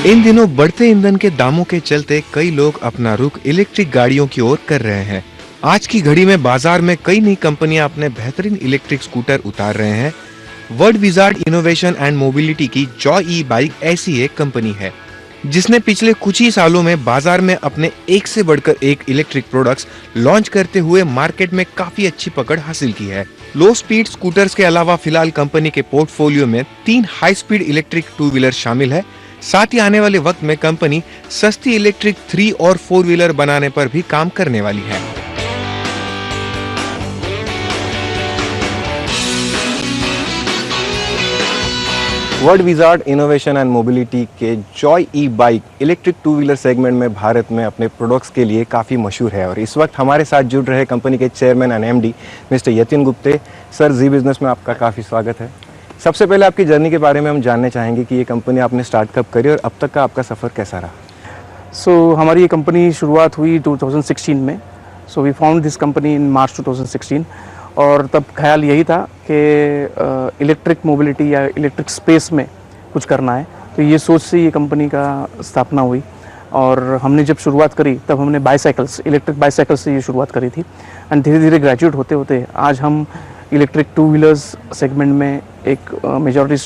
इन दिनों बढ़ते ईंधन के दामों के चलते कई लोग अपना रुख इलेक्ट्रिक गाड़ियों की ओर कर रहे हैं। आज की घड़ी में बाजार में कई नई कंपनियां अपने बेहतरीन इलेक्ट्रिक स्कूटर उतार रहे हैं। Word wizard innovation and mobility की जॉय ई बाइक ऐसी एक कंपनी है जिसने पिछले कुछ ही सालों में बाजार में अपने एक से बढ़कर एक इलेक्ट्रिक प्रोडक्ट्स लॉन्च करते हुए मार्केट में काफी अच्छी पकड़ हासिल की है। लो स्पीड स्कूटर्स के अलावा फिलहाल कंपनी के पोर्टफोलियो में 3 हाई स्पीड इलेक्ट्रिक 2 व्हीलर शामिल है। साथ ही आने वाले वक्त में कंपनी सस्ती इलेक्ट्रिक 3 और 4 व्हीलर बनाने पर भी काम करने वाली है। Word wizard innovation and mobility के जॉय ई बाइक इलेक्ट्रिक 2 व्हीलर सेगमेंट में भारत में अपने प्रोडक्ट्स के लिए काफ़ी मशहूर है और इस वक्त हमारे साथ जुड़ रहे कंपनी के chairman and MD mister Yatin Gupte. Sir, जी बिजनेस में आपका काफ़ी स्वागत है। सबसे पहले आपकी जर्नी के बारे में हम जानना चाहेंगे कि ये कंपनी आपने स्टार्ट कब करी और अब तक का आपका सफ़र कैसा रहा। हमारी ये कंपनी शुरुआत हुई 2016 में। We found this company in March 2016 और तब ख्याल यही था कि इलेक्ट्रिक मोबिलिटी या इलेक्ट्रिक स्पेस में कुछ करना है, तो ये सोच से ये कंपनी का स्थापना हुई। और हमने जब शुरुआत करी तब हमने बाईसाइकिल्स, इलेक्ट्रिक बाईसाइकिल्स से ये शुरुआत करी थी एंड धीरे धीरे ग्रेजुएट होते होते आज हम इलेक्ट्रिक 2 व्हीलर्स सेगमेंट में एक मेजॉरिटी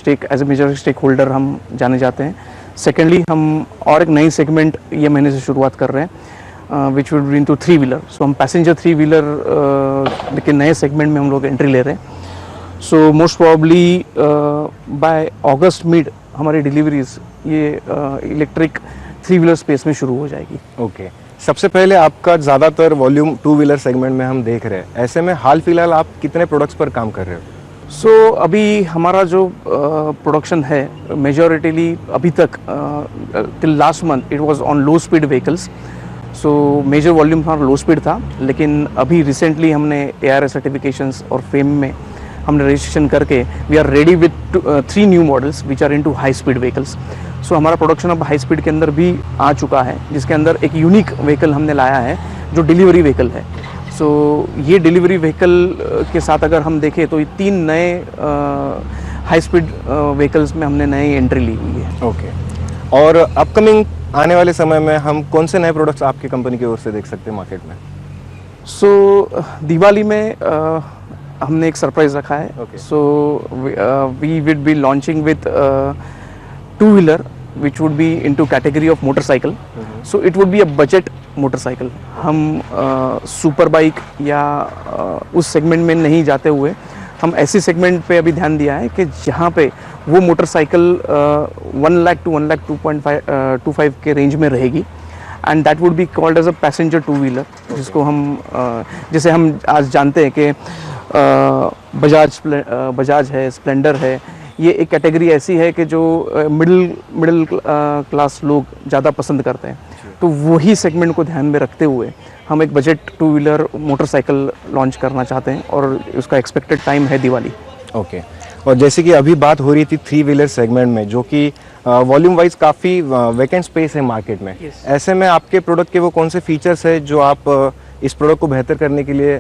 स्टेक होल्डर हम जाने जाते हैं। सेकेंडली हम और एक नई सेगमेंट ये महीने से शुरुआत कर रहे हैं which would be into 3 wheeler. So हम पैसेंजर 3 व्हीलर के नए सेगमेंट में हम लोग एंट्री ले रहे हैं। सो मोस्ट प्रोबेबली बाय अगस्त मिड हमारी डिलीवरीज ये इलेक्ट्रिक 3 व्हीलर स्पेस में शुरू हो जाएगी। ओके, सबसे पहले आपका ज़्यादातर वॉल्यूम 2 व्हीलर सेगमेंट में हम देख रहे हैं। ऐसे में हाल फिलहाल आप कितने प्रोडक्ट्स पर काम कर रहे हो? अभी हमारा जो प्रोडक्शन है मेजॉरिटीली अभी तक till last month it was on low speed vehicles. Major volume हमारा लो स्पीड था, लेकिन अभी रिसेंटली हमने ARS सर्टिफिकेशंस और फेम में हमने रजिस्ट्रेशन करके we are ready with 3 new models which are into high speed vehicles. हमारा प्रोडक्शन अब हाई स्पीड के अंदर भी आ चुका है, जिसके अंदर एक यूनिक व्हीकल हमने लाया है जो डिलीवरी व्हीकल है। ये डिलीवरी व्हीकल के साथ अगर हम देखें तो ये 3 नए हाई स्पीड व्हीकल्स में हमने नई एंट्री ली हुई है। ओके, और अपकमिंग आने वाले समय में हम कौन से नए प्रोडक्ट्स आपकी कंपनी की ओर से देख सकते हैं मार्केट में? दिवाली में हमने एक सरप्राइज रखा है। We will be launching with 2 wheeler which would be into category of motorcycle. So it would be a budget motorcycle. हम सुपर बाइक या उस सेगमेंट में नहीं जाते हुए हम ऐसी सेगमेंट पे अभी ध्यान दिया है कि जहाँ पे वो मोटरसाइकिल 1 लाख टू 1 लाख 2.25 के रेंज में रहेगी and that would be called as a passenger 2 wheeler, जिसको हम जैसे हम आज जानते हैं कि बजाज है, स्प्लेंडर है, ये एक कैटेगरी ऐसी है कि जो मिडिल क्लास लोग ज़्यादा पसंद करते हैं। तो वही सेगमेंट को ध्यान में रखते हुए हम एक बजट 2 व्हीलर मोटरसाइकिल लॉन्च करना चाहते हैं और उसका एक्सपेक्टेड टाइम है दिवाली। ओके, और जैसे कि अभी बात हो रही थी 3 व्हीलर सेगमेंट में, जो कि वॉल्यूम वाइज काफ़ी वैकेंट स्पेस है मार्केट में। ऐसे में आपके प्रोडक्ट के वो कौन से फीचर्स है जो आप इस प्रोडक्ट को बेहतर करने के लिए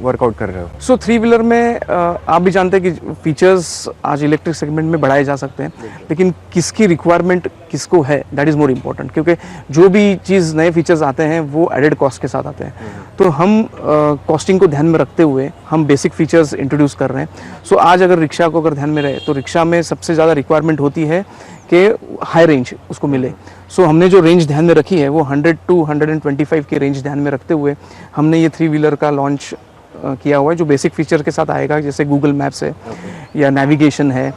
वर्कआउट कर रहे हो? 3 व्हीलर में आप भी जानते हैं कि फीचर्स आज इलेक्ट्रिक सेगमेंट में बढ़ाए जा सकते हैं, लेकिन किसकी रिक्वायरमेंट किसको है दैट इज़ मोर इम्पोर्टेंट, क्योंकि जो भी चीज़ नए फीचर्स आते हैं वो एडेड कॉस्ट के साथ आते हैं। तो हम कॉस्टिंग को ध्यान में रखते हुए हम बेसिक फीचर्स इंट्रोड्यूस कर रहे हैं। आज अगर रिक्शा को अगर ध्यान में रहे तो रिक्शा में सबसे ज़्यादा रिक्वायरमेंट होती है कि हाई रेंज उसको मिले। हमने जो रेंज ध्यान में रखी है वो 100 टू 125 की रेंज ध्यान में रखते हुए हमने ये 3 व्हीलर का लॉन्च किया हुआ है, जो बेसिक फीचर के साथ आएगा, जैसे गूगल मैप्स है या नेविगेशन है।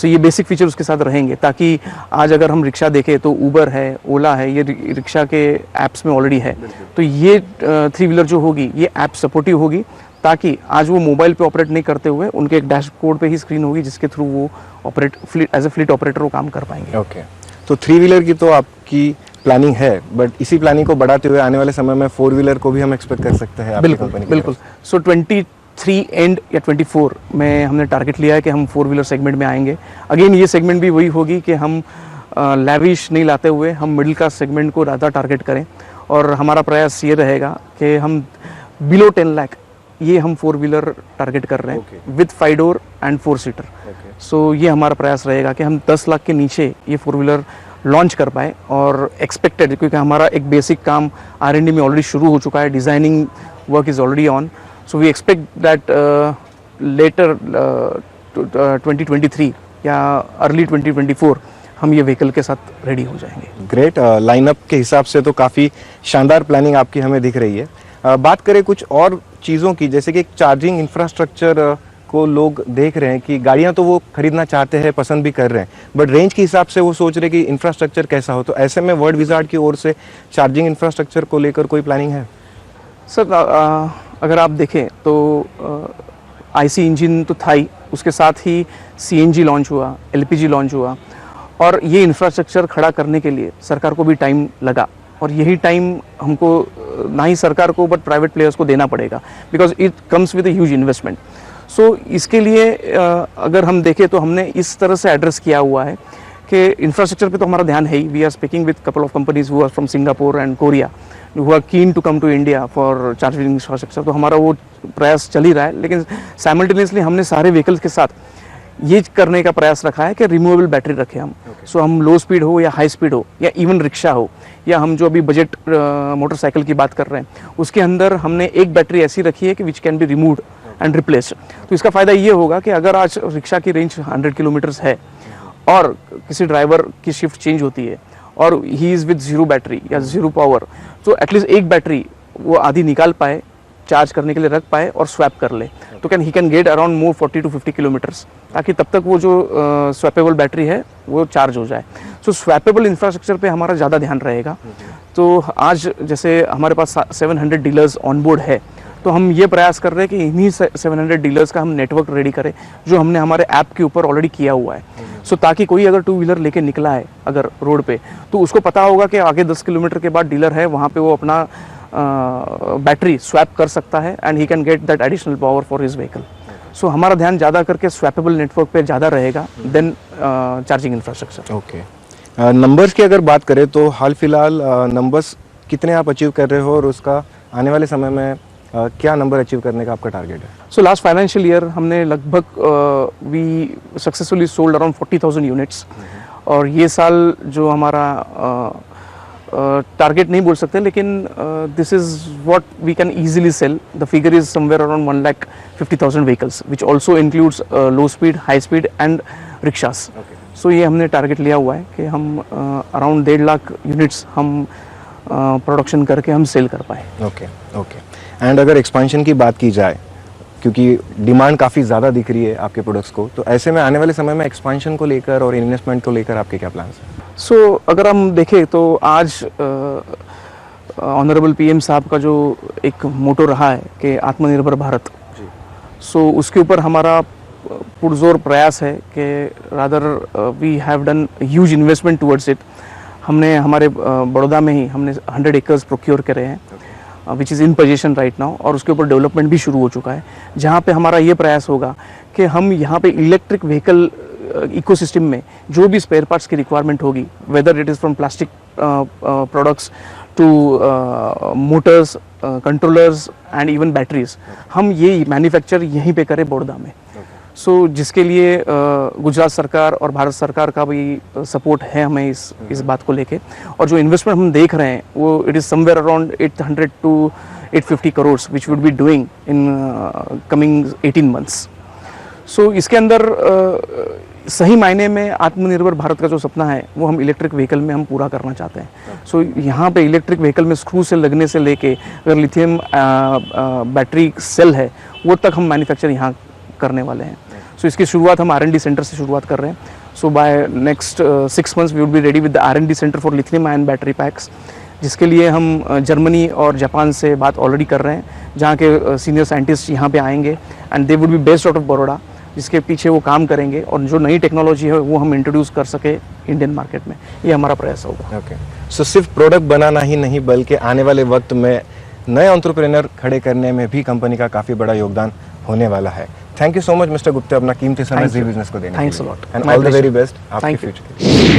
ये बेसिक फीचर उसके साथ रहेंगे, ताकि आज अगर हम रिक्शा देखें तो उबर है, ओला है, ये रिक्शा के ऐप्स में ऑलरेडी है। तो ये 3 व्हीलर जो होगी ये ऐप सपोर्टिव होगी, ताकि आज वो मोबाइल पे ऑपरेट नहीं करते हुए उनके एक डैशबोर्ड पे ही स्क्रीन होगी जिसके थ्रू वो operate as a fleet operator वो काम कर पाएंगे। ओके, तो 3 व्हीलर की तो आपकी प्लानिंग है, बट इसी प्लानिंग को बढ़ाते हुए आने वाले समय में 4 व्हीलर को भी हम एक्सपेक्ट कर सकते हैं आपकी कंपनी? बिल्कुल। 23 एंड या 24 में हमने टारगेट लिया है कि हम 4 व्हीलर सेगमेंट में आएंगे। अगेन ये सेगमेंट भी वही होगी कि हम लैविश नहीं लाते हुए हम मिडिल क्लास सेगमेंट को ज़्यादा टारगेट करें, और हमारा प्रयास ये रहेगा कि हम बिलो 10 लाख ये हम 4 व्हीलर टारगेट कर रहे हैं विद 5 डोर एंड 4 सीटर। सो ये हमारा प्रयास रहेगा कि हम 10 लाख के नीचे ये 4 व्हीलर लॉन्च कर पाए। और एक्सपेक्टेड, क्योंकि हमारा एक बेसिक काम R&D में ऑलरेडी शुरू हो चुका है, designing work is already on, so we expect that later 2023 या अर्ली 2024 हम ये व्हीकल के साथ रेडी हो जाएंगे। ग्रेट, लाइनअप के हिसाब से तो काफ़ी शानदार प्लानिंग आपकी हमें दिख रही है। बात करें कुछ और चीज़ों की, जैसे कि चार्जिंग इंफ्रास्ट्रक्चर को लोग देख रहे हैं कि गाड़ियां तो वो खरीदना चाहते हैं, पसंद भी कर रहे हैं, बट रेंज के हिसाब से वो सोच रहे हैं कि इंफ्रास्ट्रक्चर कैसा हो, तो ऐसे में वर्ड विजार्ड की ओर से चार्जिंग इंफ्रास्ट्रक्चर को लेकर कोई प्लानिंग है? सर अगर आप देखें तो IC इंजन तो था ही, उसके साथ ही CNG लॉन्च हुआ, LPG लॉन्च हुआ, और ये इंफ्रास्ट्रक्चर खड़ा करने के लिए सरकार को भी टाइम लगा, और यही टाइम हमको ना ही सरकार को बट प्राइवेट प्लेयर्स को देना पड़ेगा, because it comes with a huge investment. So इसके लिए अगर हम देखें तो हमने इस तरह से एड्रेस किया हुआ है कि इंफ्रास्ट्रक्चर पे तो हमारा ध्यान है ही। We are speaking with couple of companies who are from Singapore and Korea who are keen to come to India for charging infrastructure, तो हमारा वो प्रयास चल ही रहा है। लेकिन साइमल्टेनियसली हमने सारे व्हीकल्स के साथ ये करने का प्रयास रखा है कि रिमूवेबल बैटरी रखें हम। सो हम लो स्पीड हो या हाई स्पीड हो या इवन रिक्शा हो, या हम जो अभी बजट मोटरसाइकिल की बात कर रहे हैं, उसके अंदर हमने एक बैटरी ऐसी रखी है कि which can be removed and replaced. तो इसका फ़ायदा ये होगा कि अगर आज रिक्शा की रेंज 100 किलोमीटर्स है और किसी ड्राइवर की शिफ्ट चेंज होती है और he is with zero battery या जीरो पावर, तो एटलीस्ट एक बैटरी वो आधी निकाल पाए, चार्ज करने के लिए रख पाए और स्वैप कर ले, तो ही can get around more 40 to 50 kilometres, ताकि तब तक वो जो स्वैपेबल बैटरी है वो चार्ज हो जाए। सो स्वैपेबल इंफ्रास्ट्रक्चर पे हमारा ज़्यादा ध्यान रहेगा। तो आज जैसे हमारे पास 700 डीलर्स ऑन बोर्ड है, तो हम ये प्रयास कर रहे हैं कि इन्हीं 700 डीलर्स का हम नेटवर्क रेडी करें, जो हमने हमारे ऐप के ऊपर ऑलरेडी किया हुआ है। सो ताकि कोई अगर 2 व्हीलर लेके निकला है अगर रोड पे, तो उसको पता होगा कि आगे 10 किलोमीटर के बाद डीलर है, वहाँ पे वो अपना बैटरी स्वैप कर सकता है and he can get that additional power for his vehicle. So हमारा ध्यान ज़्यादा करके स्वैपेबल नेटवर्क पे ज़्यादा रहेगा than charging infrastructure. Okay, numbers की अगर बात करें तो हाल फिलहाल नंबर्स कितने आप अचीव कर रहे हो, और उसका आने वाले समय में क्या नंबर अचीव करने का आपका टारगेट है? सो लास्ट फाइनेंशियल ईयर हमने लगभग we successfully sold around 40,000 units, और ये साल जो हमारा टारगेट नहीं बोल सकते, लेकिन this is what we can easily sell. The figure is somewhere around 1,50,000 vehicles which also includes low speed, high speed and rickshaws. So ये हमने टारगेट लिया हुआ है कि हम अराउंड 1.5 लाख यूनिट्स हम प्रोडक्शन करके हम सेल कर पाए। ओके ओके, एंड अगर एक्सपेंशन की बात की जाए, क्योंकि डिमांड काफ़ी ज़्यादा दिख रही है आपके प्रोडक्ट्स को, तो ऐसे में आने वाले समय में एक्सपेंशन को लेकर और इन्वेस्टमेंट को लेकर आपके क्या प्लान्स हैं? सो अगर हम देखें तो आज ऑनरेबल PM साहब का जो एक मोटो रहा है कि आत्मनिर्भर भारत, सो उसके ऊपर हमारा पुरजोर प्रयास है कि rather we have done huge investment towards it. हमने हमारे बड़ौदा में ही हमने 100 एकर्स प्रोक्योर करे हैं, which is in position right now, और उसके ऊपर डेवलपमेंट भी शुरू हो चुका है, जहाँ पे हमारा ये प्रयास होगा कि हम यहाँ पे इलेक्ट्रिक व्हीकल इकोसिस्टम में जो भी स्पेयर पार्ट्स की रिक्वायरमेंट होगी, whether it is from plastic products to motors, controllers and even batteries, हम ये मैन्युफैक्चर यहीं पे करें बड़ौदा में। सो जिसके लिए गुजरात सरकार और भारत सरकार का भी सपोर्ट है हमें इस बात को लेके, और जो इन्वेस्टमेंट हम देख रहे हैं वो it is somewhere around 800 to 850 crore which would be doing in coming 18 months. So इसके अंदर सही मायने में आत्मनिर्भर भारत का जो सपना है वो हम इलेक्ट्रिक व्हीकल में हम पूरा करना चाहते हैं। सो यहाँ पे इलेक्ट्रिक व्हीकल में स्क्रू से लगने से लेके अगर लिथियम बैटरी सेल है वो तक हम मैन्युफैक्चर यहाँ करने वाले हैं। सो इसकी शुरुआत हम R&D सेंटर से शुरुआत कर रहे हैं। So by next 6 months we would be ready with the R&D centre for lithium ion battery packs, जिसके लिए हम जर्मनी और जापान से बात ऑलरेडी कर रहे हैं, जहाँ के सीनियर साइंटिस्ट यहाँ पे आएंगे and they would be based out of Baroda, जिसके पीछे वो काम करेंगे और जो नई टेक्नोलॉजी है वो हम इंट्रोड्यूस कर सके इंडियन मार्केट में, ये हमारा प्रयास होगा। ओके, सो सिर्फ प्रोडक्ट बनाना ही नहीं बल्कि आने वाले वक्त में नए एंटरप्रेन्योर खड़े करने में भी कंपनी का काफ़ी बड़ा योगदान होने वाला है। Thank you so much mister Gupta, अपना कीमती समय जी बिजनेस को देने के लिए। Thanks a lot and all the very best आपके फ्यूचर के लिए।